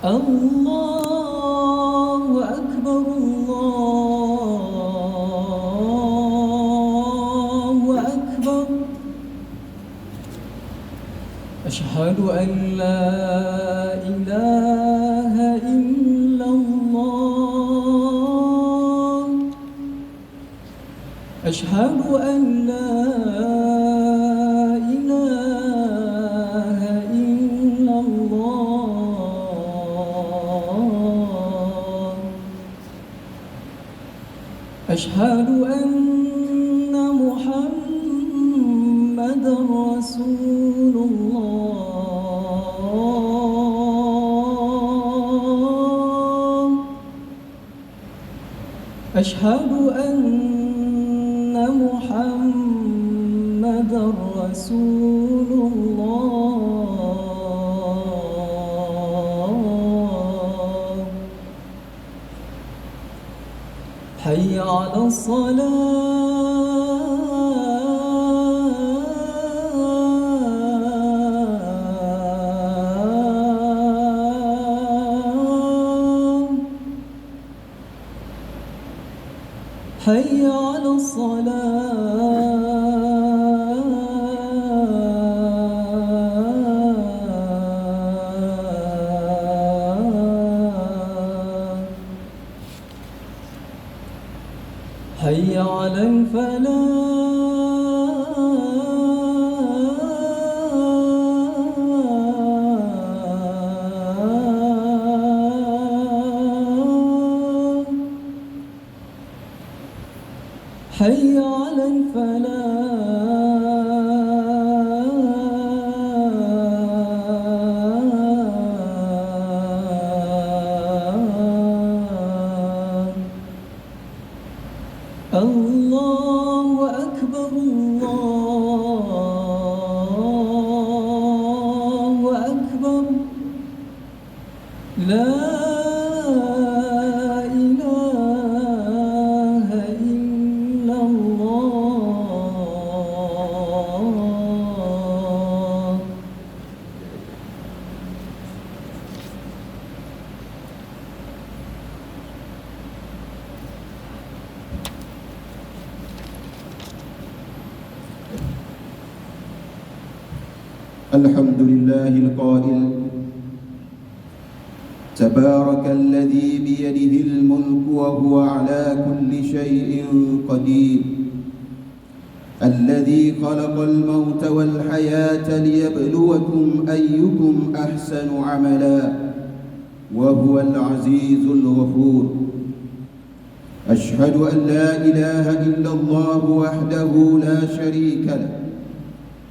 الله أكبر الله أكبر. أشهد أن لا إله إلا الله. أشهد أن لا إله إلا الله. أشهد أن محمدًا رسول الله. أشهد أن محمدًا رسول الله. حي على الصلاة. حي على الصلاة. حي على الفلاح. حي على الفلاح. الله أكبر الله أكبر. لا إله إلا الله. الحمد لله القائل: تبارك الذي بيده الملك وهو على كل شيء قدير، الذي خلق الموت والحياة ليبلوكم أيكم أحسن عملا، وهو العزيز الغفور. أشهد أن لا إله إلا الله وحده لا شريك له،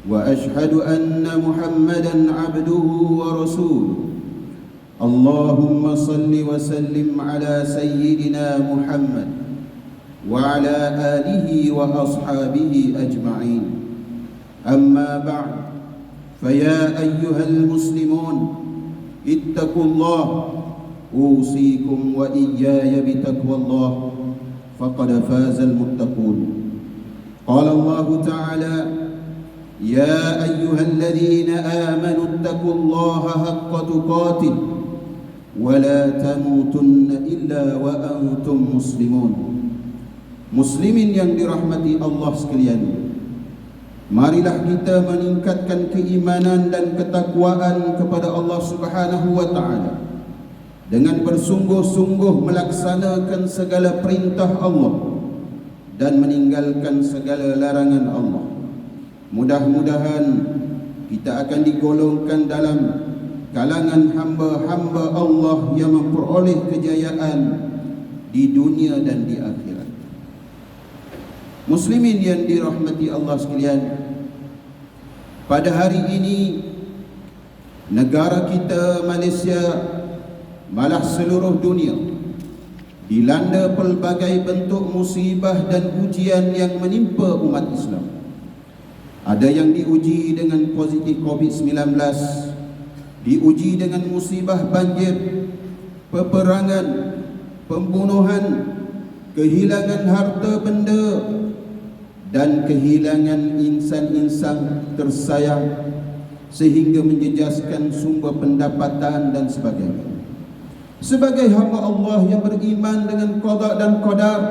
وأشهد أن محمدًا عبده ورسوله. اللهم صل وسلم على سيدنا محمد وعلى آله وأصحابه أجمعين. أما بعد، فيا أيها المسلمون اتقوا الله، أوصيكم وإياي بتقوى الله، فقد فاز المتقون. قال الله تعالى: يا أيها الذين آمنوا اتقوا الله حق تقاته ولا تموتن إلا وأنتم مسلمون. Muslimin yang dirahmati Allah sekalian, marilah kita meningkatkan keimanan dan ketakwaan kepada Allah Subhanahu wa taala dengan bersungguh-sungguh melaksanakan segala perintah Allah dan meninggalkan segala larangan Allah. Mudah-mudahan kita akan digolongkan dalam kalangan hamba-hamba Allah yang memperoleh kejayaan di dunia dan di akhirat. Muslimin yang dirahmati Allah sekalian, pada hari ini negara kita Malaysia, malah seluruh dunia, dilanda pelbagai bentuk musibah dan ujian yang menimpa umat Islam. Ada yang diuji dengan positif COVID-19, diuji dengan musibah banjir, peperangan, pembunuhan, kehilangan harta benda, dan kehilangan insan-insan tersayang sehingga menjejaskan sumber pendapatan dan sebagainya. Sebagai hamba Allah yang beriman dengan qada dan qadar,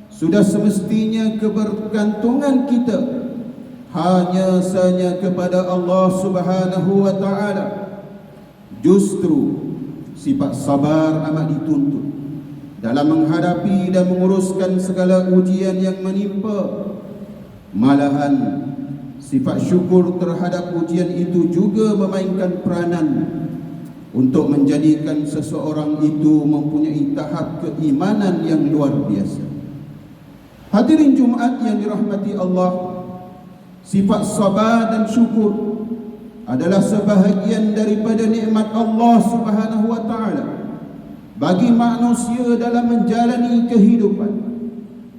sudah semestinya kebergantungan kita hanya saja kepada Allah Subhanahu wa ta'ala. Justru sifat sabar amat dituntut dalam menghadapi dan menguruskan segala ujian yang menimpa. Malahan sifat syukur terhadap ujian itu juga memainkan peranan untuk menjadikan seseorang itu mempunyai tahap keimanan yang luar biasa. Hadirin Jumaat yang dirahmati Allah, sifat sabar dan syukur adalah sebahagian daripada nikmat Allah Subhanahu wa ta'ala bagi manusia dalam menjalani kehidupan.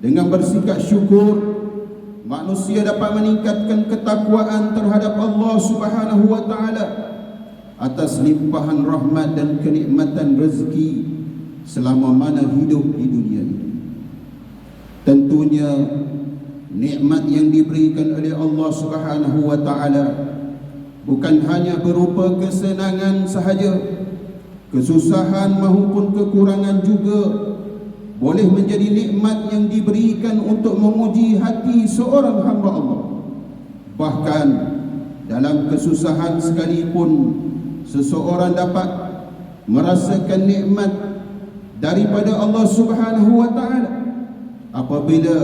Dengan bersikap syukur, manusia dapat meningkatkan ketakwaan terhadap Allah Subhanahu wa ta'ala atas limpahan rahmat dan kenikmatan rezeki selama mana hidup di dunia ini. Tentunya nikmat yang diberikan oleh Allah Subhanahu wa ta'ala bukan hanya berupa kesenangan sahaja, kesusahan maupun kekurangan juga boleh menjadi nikmat yang diberikan untuk menguji hati seorang hamba Allah. Bahkan dalam kesusahan sekalipun, seseorang dapat merasakan nikmat daripada Allah Subhanahu wa ta'ala apabila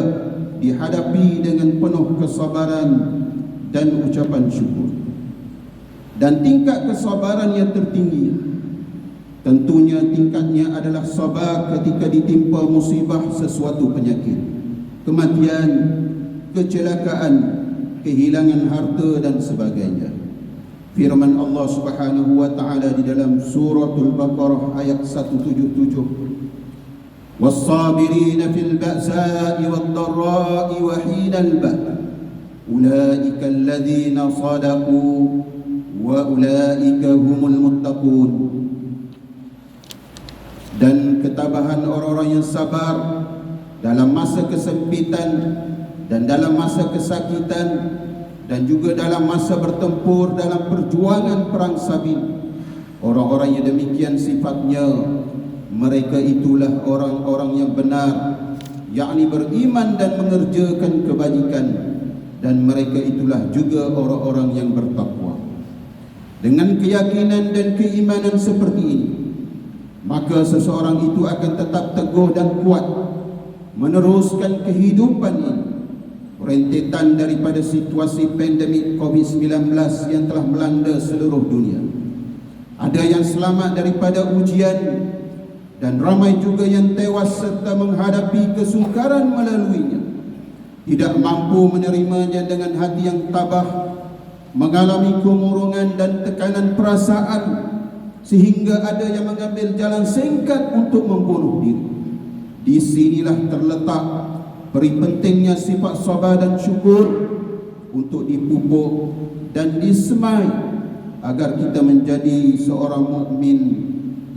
dihadapi dengan penuh kesabaran dan ucapan syukur. Dan tingkat kesabaran yang tertinggi tentunya tingkatnya adalah sabar ketika ditimpa musibah sesuatu penyakit, kematian, kecelakaan, kehilangan harta dan sebagainya. Firman Allah Subhanahu wa ta'ala di dalam suratul Baqarah ayat 177, "Was-sabirina fil ba'sa'i wad-dharra'i wa hinal ba's, ulaika alladhina sadaqu wa ulaika humul muttaqun." Dan ketabahan orang-orang yang sabar dalam masa kesempitan dan dalam masa kesakitan dan juga dalam masa bertempur dalam perjuangan perang sabil. Orang-orang yang demikian sifatnya, mereka itulah orang-orang yang benar, yakni beriman dan mengerjakan kebajikan, dan mereka itulah juga orang-orang yang bertakwa. Dengan keyakinan dan keimanan seperti ini, maka seseorang itu akan tetap teguh dan kuat meneruskan kehidupan ini, rentetan daripada situasi pandemik COVID-19 yang telah melanda seluruh dunia. Ada yang selamat daripada ujian dan ramai juga yang tewas serta menghadapi kesukaran melaluinya, tidak mampu menerimanya dengan hati yang tabah, mengalami kemurungan dan tekanan perasaan, sehingga ada yang mengambil jalan singkat untuk membunuh diri. Di sinilah terletak peri pentingnya sifat sabar dan syukur untuk dipupuk dan disemai agar kita menjadi seorang mukmin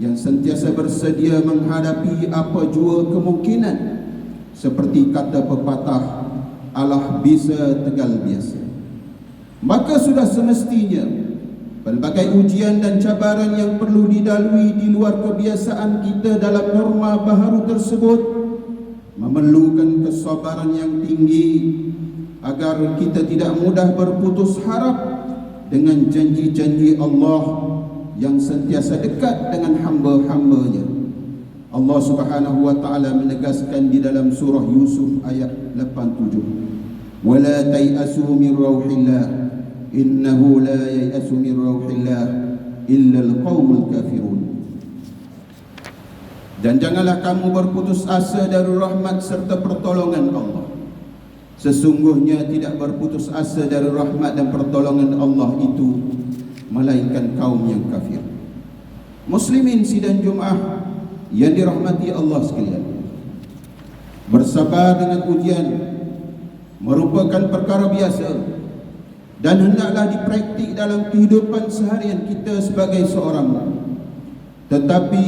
yang sentiasa bersedia menghadapi apa jua kemungkinan. Seperti kata pepatah, Allah bisa tegal biasa. Maka sudah semestinya pelbagai ujian dan cabaran yang perlu dilalui di luar kebiasaan kita dalam norma baharu tersebut memerlukan kesabaran yang tinggi agar kita tidak mudah berputus harap dengan janji-janji Allah yang sentiasa dekat dengan hamba-hambanya. Allah Subhanahu wa ta'ala menegaskan di dalam surah Yusuf ayat 87, "Wala tai'asu min rauhillah innahu la yai'asu min rauhillah illa al-qaumul kafirun." Dan janganlah kamu berputus asa dari rahmat serta pertolongan Allah. Sesungguhnya tidak berputus asa dari rahmat dan pertolongan Allah itu melainkan kaum yang kafir. Muslimin sidang Jumaah yang dirahmati Allah sekalian, bersabar dengan ujian merupakan perkara biasa dan hendaklah dipraktik dalam kehidupan seharian kita sebagai seorang mukmin. Tetapi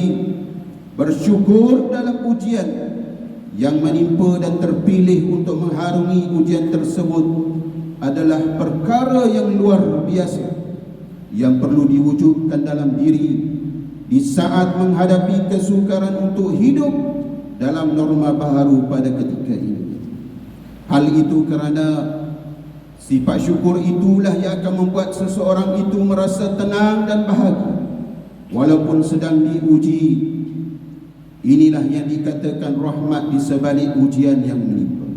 bersyukur dalam ujian yang menimpa dan terpilih untuk mengharungi ujian tersebut adalah perkara yang luar biasa yang perlu diwujudkan dalam diri di saat menghadapi kesukaran untuk hidup dalam norma baharu pada ketika ini. Hal itu kerana sifat syukur itulah yang akan membuat seseorang itu merasa tenang dan bahagia walaupun sedang diuji. Inilah yang dikatakan rahmat di sebalik ujian yang menimpa.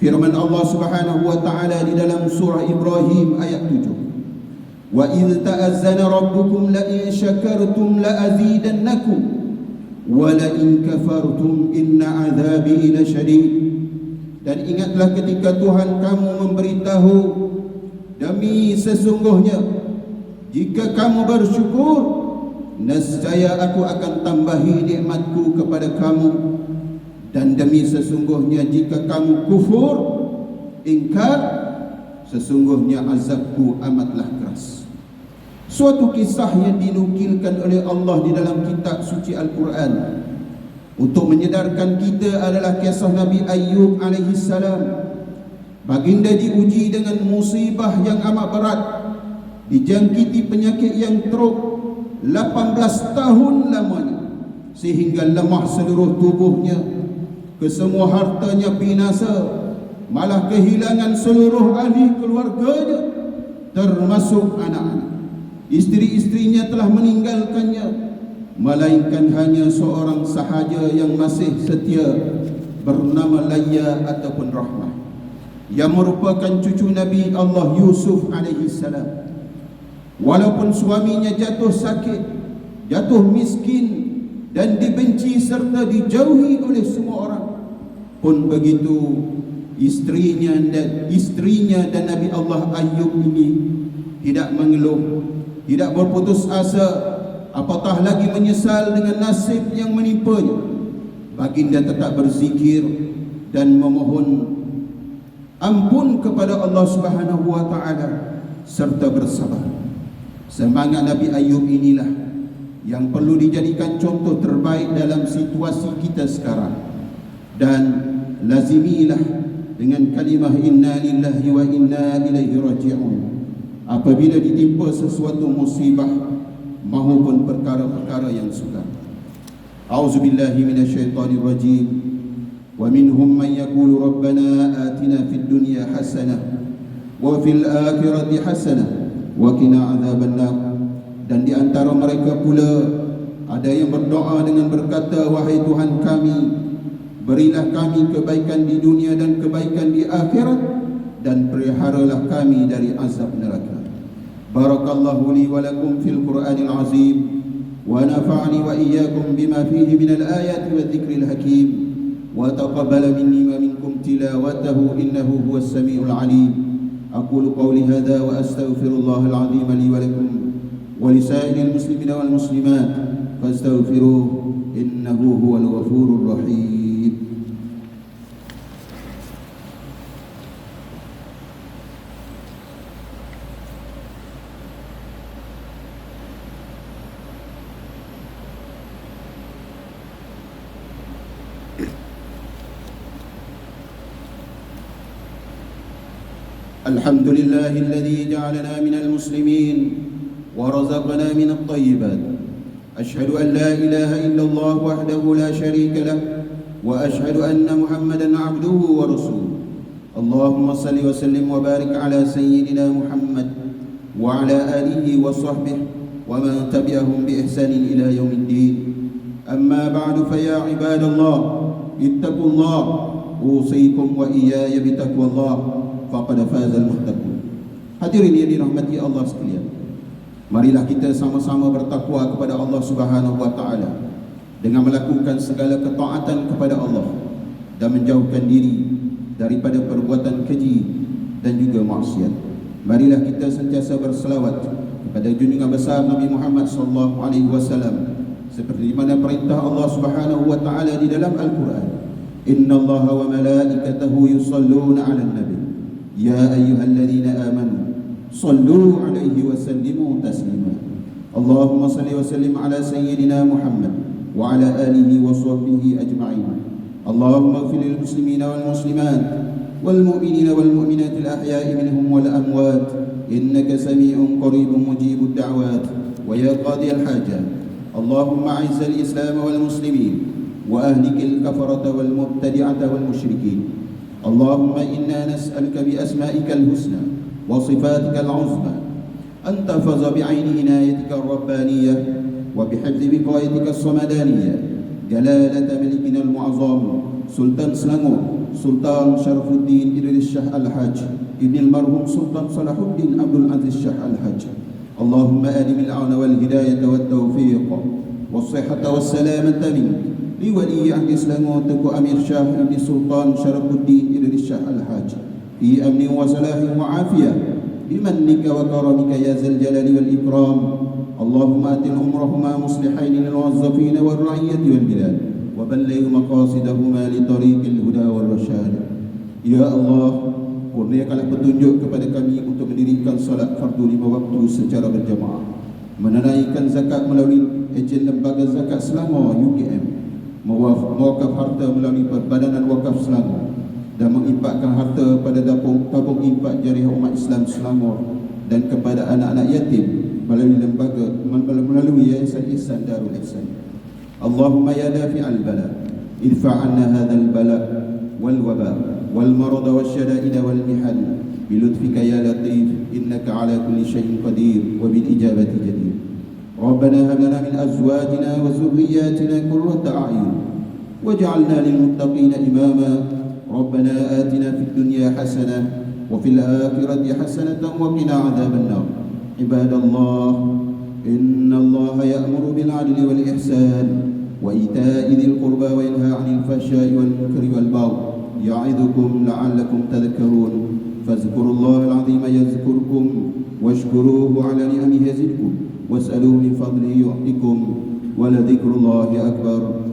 Firman Allah Subhanahu wa taala di dalam surah Ibrahim ayat 7. Wa idz ta'azzana rabbukum la in syakartum la azidannakum wa la in kafartum inna 'adzabi lasyadid. Dan ingatlah ketika Tuhan kamu memberitahu, demi sesungguhnya jika kamu bersyukur, nescaya aku akan tambahi nikmatku kepada kamu, dan demi sesungguhnya jika kamu kufur, ingkar, sesungguhnya azabku amatlah keras. Suatu kisah yang dinukilkan oleh Allah di dalam kitab suci Al-Quran untuk menyedarkan kita adalah kisah Nabi Ayyub alaihi salam. Baginda diuji dengan musibah yang amat berat, dijangkiti penyakit yang teruk 18 tahun lamanya, sehingga lemah seluruh tubuhnya, kesemua hartanya binasa, malah kehilangan seluruh ahli keluarganya, termasuk anak-anak. Isteri-isterinya telah meninggalkannya, melainkan hanya seorang sahaja yang masih setia, bernama Layya ataupun Rahmah, yang merupakan cucu Nabi Allah Yusuf alaihi salam. Walaupun suaminya jatuh sakit, jatuh miskin dan dibenci serta dijauhi oleh semua orang, pun begitu istrinya dan Nabi Allah Ayyub ini tidak mengeluh, tidak berputus asa, apatah lagi menyesal dengan nasib yang menimpanya. Baginda tetap berzikir dan memohon ampun kepada Allah Subhanahu wa taala serta bersabar. Semangat Nabi Ayyub inilah yang perlu dijadikan contoh terbaik dalam situasi kita sekarang. Dan lazimilah dengan kalimah inna lillahi wa inna ilaihi raji'un apabila ditimpa sesuatu musibah maupun perkara-perkara yang sukar. A'udzubillahi minasyaitonir rajim. Wa minhum man yaqulu rabbana atina fid dunya hasanah wa fil akhirati hasanah wa qina adzabannar. Dan di antara mereka pula ada yang berdoa dengan berkata, wahai Tuhan kami, berilah kami kebaikan di dunia dan kebaikan di akhirat, dan peliharalah kami dari azab neraka. Barakallahu li wa lakum fil Qur'anil azim, wa nafa'ani wa iyyakum bima fihi minal ayati wa dzikril hakim, wa taqabbala minni wa minkum tilawatahu innahu huwas samiul alim. Aqulu qawli hadza wa astaghfirullahal azim li wa lakum wa lisairil muslimina wal muslimat fastaghfiruhu innahu huwal ghafurur rahim. الحمد لله الذي جعلنا من المسلمين ورزقنا من الطيبات. أشهد أن لا إله إلا الله وحده لا شريك له وأشهد أن محمدا عبده ورسوله. اللهم صل وسلم وبارك على سيدنا محمد وعلى آله وصحبه ومن تبعهم بإحسان إلى يوم الدين. أما بعد فيا عباد الله اتقوا الله أوصيكم وإياي بتقوى الله faqad fazal muttaqun. Hadirin yang dirahmati Allah sekalian, marilah kita sama-sama bertakwa kepada Allah Subhanahu wa taala dengan melakukan segala ketaatan kepada Allah dan menjauhkan diri daripada perbuatan keji dan juga maksiat. Marilah kita sentiasa berselawat kepada junjungan besar Nabi Muhammad sallallahu alaihi wasallam seperti mana perintah Allah Subhanahu wa taala di dalam Al-Quran. Innallaha wa malaikatahu yusalluna 'alan nabi ya ayyuhalladzina amanu sallu 'alaihi wa sallimu taslima. Allahumma salli wa sallim ala sayyidina Muhammad wa ala alihi wa sahbihi ajma'in. Allahumma ighfir lil muslimina wal muslimat wal mu'minina wal mu'minat al ahya'i minhum wal amwat innaka sami'un qaribun mujibud da'wat wa ya qadiyal hajat. اللهم أعز الإسلام والمسلمين وأهلك الكفرة والمبتدعة والمشركين. اللهم إنا نسألك بأسمائك الحسنى وصفاتك العظمى أن تحفظ بعين عنايتك الربانية وبحفظ بقايتك الصمدانية جلالة ملكنا المعظم سلطان سلانغور سلطان شرف الدين إدريس شاه الحاج ابن المرحوم سلطان صلاح الدين عبد العزيز شاه الحاج. اللهم أدم العون والهداية والتوفيق والصحة والسلامة منك لولي عهد سلانغور تكو أمير شاه ابن سلطان شرف الدين إدريس شاه الحاج في أمن وصلاح وعافية بمنك وكرمك يا ذا الجلال والإكرام. اللهم آت عمرهما مصلحين للموظفين والرعية والبلاد وبلغ مقاصدهما لطريق الهدى والرشاد. Ya Allah, kurniakanlah petunjuk kepada kami untuk mendirikan salat fardu 5 waktu secara berjamaah, menunaikan zakat melalui ejen lembaga zakat Selangor UKM, mewakaf harta melalui Perbadanan Wakaf Selangor dan menginfakkan harta pada tabung infak jariah umat Islam Selangor dan kepada anak-anak yatim melalui Yayasan Ihsan Darul Ihsan. Allahumma ya dafi'al bala idfa' anna hadzal bala wal waba wal marad wasyada'id wal mihal bilutfika ya latif innaka ala kulli syai'in qadir wa bil ijabati jadir. Rabbana hab lana min azwajina wa dhurriyyatina qurrata a'yun waj'alna lil muttaqina imama. Rabbana atina fid dunya hasanah wa fil akhirati hasanatan wa qina adzaban nar. Ibadallah, innallaha ya'muru bil 'adli wal ihsan wa ita'i dzil qurba wa yanha 'anil fahsya'i wal munkari wal baghi ya'idukum la'allakum tadhakkarun. Fadhkurullaha al-'azima yadhkurkum washkuruhu 'ala ni'amihi yazidkum was'aluhu min fadlihi yu'tikum wa la dhikrullahi akbar.